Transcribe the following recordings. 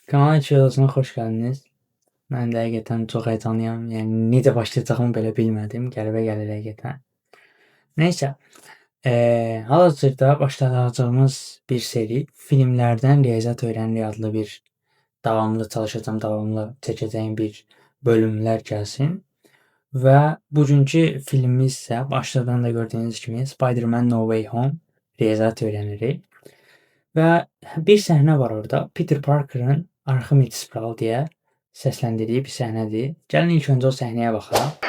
Kanal videosuna xoş gəldiniz. Mən də həqiqətən çox həyəcanlıyam. Yəni necə başlayacağımı belə bilmədim. Qəribə gəlir həqiqətən. Nəysə, hal-hazırda başlayacağımız bir seri filmlərdən riyaziyyat öyrənirik adlı bir davamlı çalışacağım, davamlı çəkəcəyim bir bölümlər gəlsin. Və bugünkü filmimiz isə başlıqdan da gördüyünüz kimi Spider-Man No Way Home riyaziyyat öyrənirik. Və bir səhnə var orada. Peter Parker'ın Archimedes Spiral deyə səsləndirdiyi bir səhnədir. Gəlin ilk öncə o səhnəyə baxaq.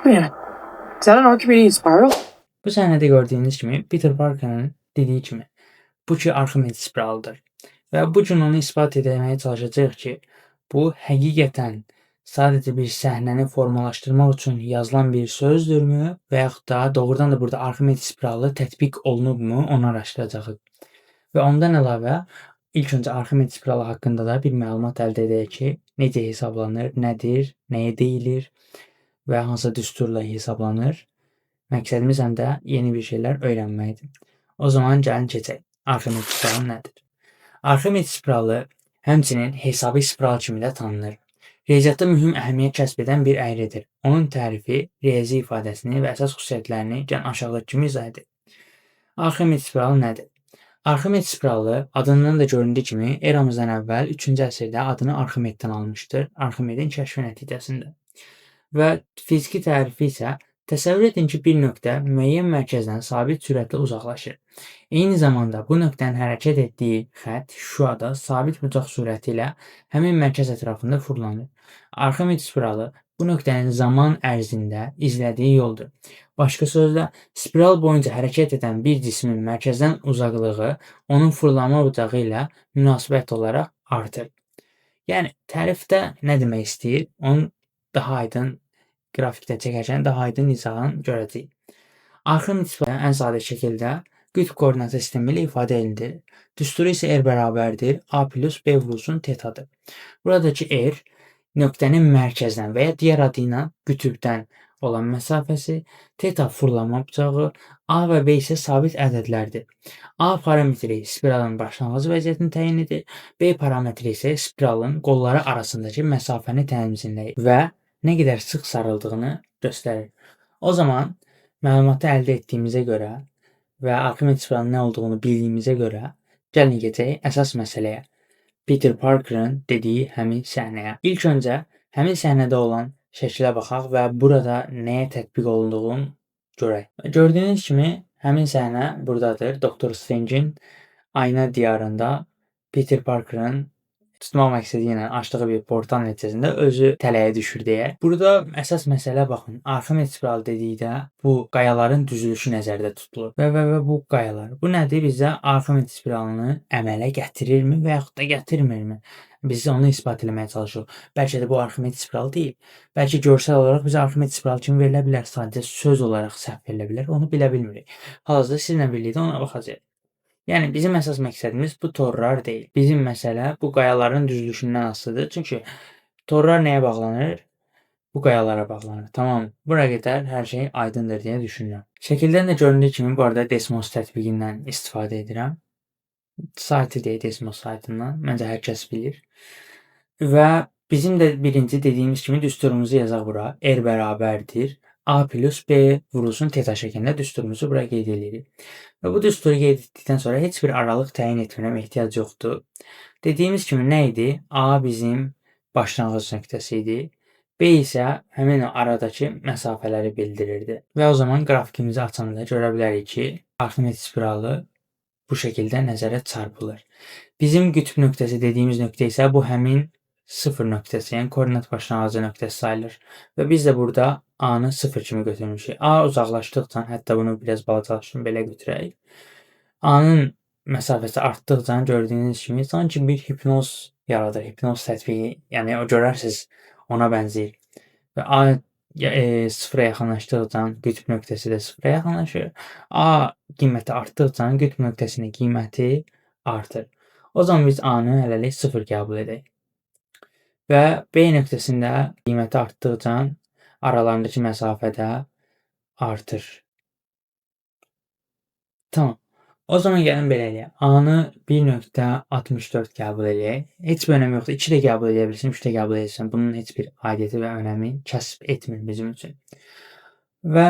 Man, is that an Archimedes spiral? Bu səhnədə gördüyünüz kimi Peter Parker'ın dediyi kimi bu ki Archimedes spiraldır. Və bu gün onu isbat etməyə çalışacağıq ki, bu həqiqətən sadəcə bir səhnəni formalaşdırmaq üçün yazılan bir sözdürmü və yaxud da doğrudan da burada Archimedes spiralı tətbiq olunubmu, onu araşdıracağıq. Və ondan əlavə ilk öncə Archimedes spiralı haqqında da bir məlumat əldə edək ki, necə hesablanır, nədir, nəyə deyilir və hansı düsturla hesablanır. Məqsədimiz həm də yeni bir şeylər öyrənməkdir. O zaman gəlin keçək. Archimedes spiralı nədir? Archimedes spiralı həmçinin hesabi spiral kimi də tanınır. Riyaziyyatda mühüm əhəmiyyət kəsb edən bir əyrədir. Onun tərifi, riyazi ifadəsini və əsas xüsusiyyətlərini gəlin aşağıdakı kimi izah edək. Archimedes spiralı nədir? Archimedes spiralı adından da göründüyü kimi eramızdan əvvəl 3-cü əsrdə adını Arximeddən almışdır. Arximedin kəşfi nəticəsində. Və fiziki tərifi isə təsəvvür edin ki, bir nöqtə müəyyən mərkəzdən sabit sürətlə uzaqlaşır. Eyni zamanda bu nöqtənin hərəkət etdiyi xətt şüada sabit bucaq sürəti ilə həmin mərkəz ətrafında fırlanır. Arximedes spiralı bu nöqtənin zaman ərzində izlədiyi yoldur. Başqa sözlə, spiral boyunca hərəkət edən bir cismin mərkəzdən uzaqlığı onun fırlanma bucağı ilə münasibət olaraq artır. Yəni tərifdə nə demək istəyir? Onu daha aydın qrafikdə çəkərkən daha aydın izahını görəcəyik. Arximedes spiralı ən sadə şəkildə qütb koordinatı sistemi ilə ifadə edilir. Düsturu isə R bərabərdir A plus B vurulsun tetadır. Buradakı R nöqtənin mərkəzdən və ya digər adı ilə qütbdən olan məsafəsi, teta fırlanma bucağı, A və B isə sabit ədədlərdir. A parametri spiralın başlanğıc vəziyyətini təyin edir, B parametri isə spiralın qolları arasındakı məsafəni tənzimləyir və nə qədər sıx sarıldığını göstərir. O zaman məlumatı əldə etdiyimizə görə və Archimedes spiralının nə olduğunu bildiyimizə görə gəlin keçək əsas məsələyə. Peter Parker'ın dediyi həmin səhnəyə. İlk öncə həmin səhnədə olan şəklə baxaq və burada nəyə tətbiq olunduğunu görək. Gördüyünüz kimi həmin səhnə buradadır. Doktor Strange'in ayna diyarında Peter Parker'ın tutmaq məqsədi ilə açdığı bir portal nəticəsində özü tələyə düşür deyək. Burada əsas məsələ baxın. Archimedes spiralı dedikdə bu qayaların düzülüşü nəzərdə tutulur. Və bu qayalar. Bu nədir? Bizə Archimedes spiralını əmələ gətirirmi və yaxud da gətirmirmi? Biz onu isbat etməyə çalışırıq. Bəlkə də bu Archimedes spiralı deyil. Bəlkə görsel olaraq bizə Archimedes spiralı kimi verilə bilər, sadəcə söz olaraq səhv verilə bilər. Onu bilə bilmirik. Hal-hazırda sizinlə birlikdə ona baxacağıq. Yəni bizim əsas məqsədimiz bu torlar deyil. Bizim məsələ bu qayaların düzülüşündən asılıdır. Çünki torlar nəyə bağlanır? Bu qayalara bağlanır. Tamam. Bura qədər hər şey aydındır deyə düşünürəm. Şəkildən də göründüyü kimi bu arada Desmos tətbiqindən istifadə edirəm. Saytı deyil Desmos saytından. Məncə hər kəs bilir. Və bizim də birinci dediyimiz kimi düsturumuzu yazaq bura. R bərabərdir A plus B vurulsun teta şəklində düsturumuzu bura qeyd edirik. Və bu düsturu qeyd etdikdən sonra heç bir aralıq təyin etmirəm, ehtiyac yoxdur. Dediyimiz kimi nə idi? A bizim başlanğıc nöqtəsi idi. B isə həmin aradakı məsafələri bildirirdi. Və o zaman qrafikimizi açanda görə bilərik ki, Archimedes spiralı bu şəkildə nəzərə çarpılır. Bizim qütb nöqtəsi dediyimiz nöqtə isə bu həmin 0 nöqtəsi, yəni koordinat başlanğıcı nöqtəsi sayılır. Və biz də burada A-nı 0 kimi götürmüşük. A uzaqlaşdıqca, hətta bunu biraz balacalaşdırıb belə götürək. A-nın məsafəsi artdıqca gördüyünüz kimi sanki bir hipnoz yaradır. Hipnoz tətbiqi, yəni o görərsiniz ona bənzəyir. Və A 0-a yaxınlaşdıqca qütb nöqtəsi də 0-a yaxınlaşır. A qiyməti artdıqca qütb nöqtəsinin qiyməti artır. O zaman biz A-nı hələlik 0 qəbul edək. Və B nöqtəsində qiyməti artdıqca aralarındakı məsafədə artır. Tamam. O zaman gəlin belə eləyək. A-nı 1.64 qəbul eləyək. Heç bir önəmi yoxdur. 2 də qəbul edə bilirsən, 3 də qəbul edirsən. Bunun heç bir aidiyyəti və önəmi kəsb etmir bizim üçün. Və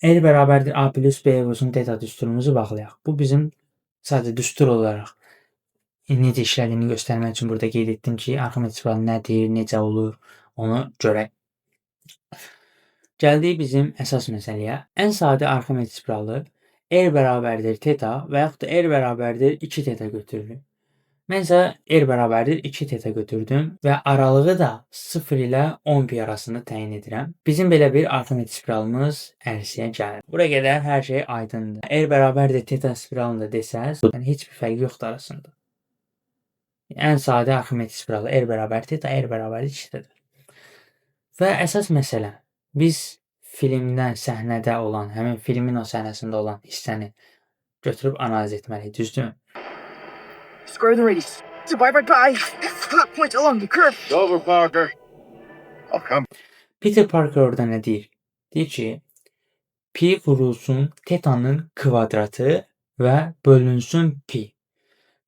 R bərabərdir A plus B vurulsun teta düsturumuzu bağlayaq. Bu bizim sadəcə düstur olaraq necə işlədiyini göstərmək üçün burada qeyd etdim ki, Arximedes spiralı nədir, necə olur, onu görək. Gəldik bizim əsas məsələyə. Ən sadə Arximedes spiralı R bərabərdir teta və yaxud da R bərabərdir 2 teta götürürük. Mən isə R bərabərdir 2 teta götürdüm və aralığı da 0 ilə 10 pi arasında təyin edirəm. Bizim belə bir Arximedes spiralımız əlsiyə gəlir. Buraya qədər hər şey aydındır. R bərabərdir teta spiralını da desəz, yəni heç bir fərqi yoxdur arasında. Ən sadə Arximedes spiralı R bərabər teta, R bərabər 2 teta. Və əsas məsələ, biz filmdən, səhnədə olan, həmin filmin o səhnəsində olan hissəni götürüb analiz etməliyik, düzdür? Square the radius. Divide by pi. Plot points along the curve. It's over, Parker. I'll come. Peter Parker orada nə deyir? Deyir ki, pi vurulsun tetanın kvadratı və bölünsün pi.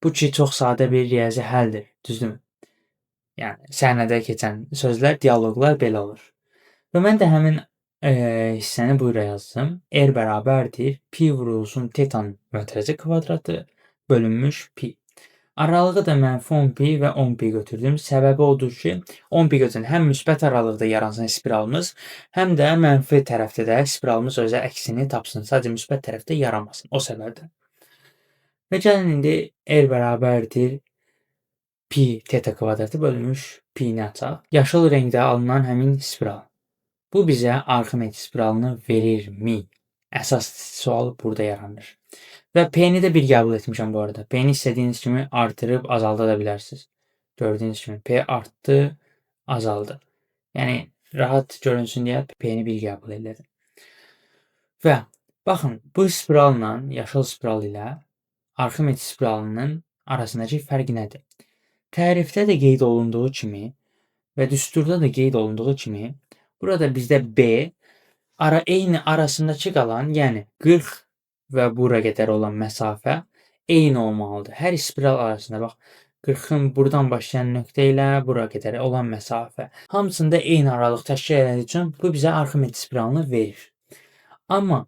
Bu ki, çox sadə bir riyazi həldir, düzdürmü? Yəni, səhnədə keçən sözlər, dialoqlar belə olur. Və mən də həmin hissəni buyura yazdım. R bərabərdir pi vurulsun tetanın mötərizə kvadratı bölünmüş pi. Aralığı da mənfi 10 pi və 10 pi götürdüm. Səbəbi odur ki, 10 pi götürün həm müsbət aralıqda yaransın spiralımız, həm də mənfi tərəfdə də spiralımız özə əksini tapsın. Sadəcə müsbət tərəfdə yaranmasın. O səbəbdən. Və gəlin indi R bərabərdir pi teta kvadratı bölünmüş pi-ni açaq. Yaşıl rəngdə alınan həmin spiral. Bu bizə Arximedes spiralını verirmi? Əsas sual burada yaranır. Və P-ni də bir qəbul etmişəm bu arada. P-ni istədiyiniz kimi artırıb azalda da bilərsiniz. Gördüyünüz kimi P artdı, azaldı. Yəni rahat görünsün deyə P-ni bir qəbul elədim. Və baxın, bu spiralla, yaşıl spiral ilə Arximedes spiralının arasındakı fərq nədir? Tərifdə də qeyd olunduğu kimi və düsturda da qeyd olunduğu kimi burada bizdə B eyni arasındakı qalan, yəni 40 və bura qədər olan məsafə eyni olmalıdır. Hər spiral arasında bax 40-ın buradan başlayan nöqtə ilə bura qədər olan məsafə hamısında eyni aralıq təşkil etdiyi üçün bu bizə Arximedes spiralını verir. Amma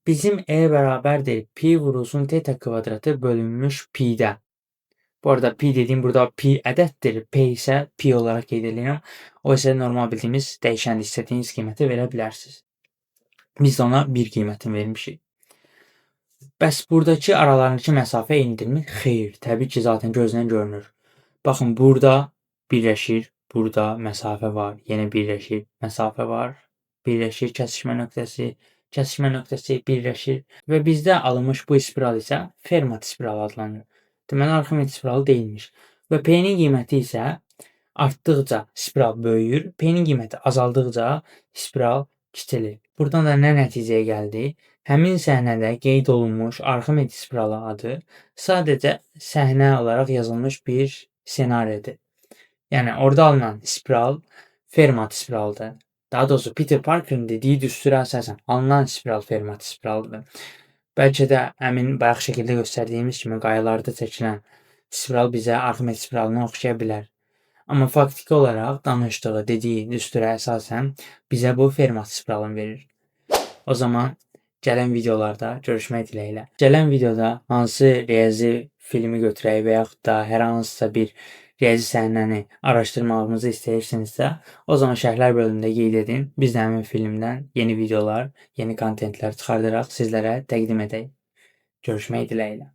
bizim E bərabərdir pi vurulsun teta kvadratı bölünmüş pi-də. Bu arada pi dediyim burada pi ədəddir, p isə pi olaraq qeyd edirəm. O isə normal bildiyimiz dəyişən istədiyiniz qiyməti verə bilərsiniz. Biz də ona bir qiymətini vermişik. Bəs buradakı aralarındakı məsafə eynidirmi? Xeyr, təbii ki, zaten gözdən görünür. Baxın, burada birləşir, burada məsafə var, yenə birləşir, məsafə var, birləşir, kəsişmə nöqtəsi birləşir və bizdə alınmış bu spiral isə Fermat spiralı adlanır. Deməli, Arximedes spiralı deyilmiş. Və P-nin qiyməti isə artdıqca spiral böyüyür, P-nin qiyməti azaldıqca spiral kiçilir. Buradan da nə nəticəyə gəldi? Həmin səhnədə qeyd olunmuş Arximedes spiralı adı sadəcə səhnə olaraq yazılmış bir senaridir. Yəni, orada alınan spiral Fermat spiralıdır. Daha doğrusu Peter Parker'ın dediyi düstura əsasən alınan spiral Fermat spiralıdır. Bəlkə də həmin bayaq şəkildə göstərdiyimiz kimi qayalarda çəkilən spiral bizə Arximedes spiralına oxşaya bilər. Amma faktiki olaraq danışdığı, dediyi düstura əsasən bizə bu Fermat spiralını verir. O zaman gələn videolarda görüşmək diləyilə. Gələn videoda hansı riyazi filmi götürək və yaxud da hər hansısa bir riyazi səhnəni araşdırmağımızı istəyirsinizsə, o zaman şərhlər bölümündə qeyd edin. Biz də həmin filmdən yeni videolar, yeni kontentlər çıxardaraq sizlərə təqdim edək. Görüşmək diləyilə.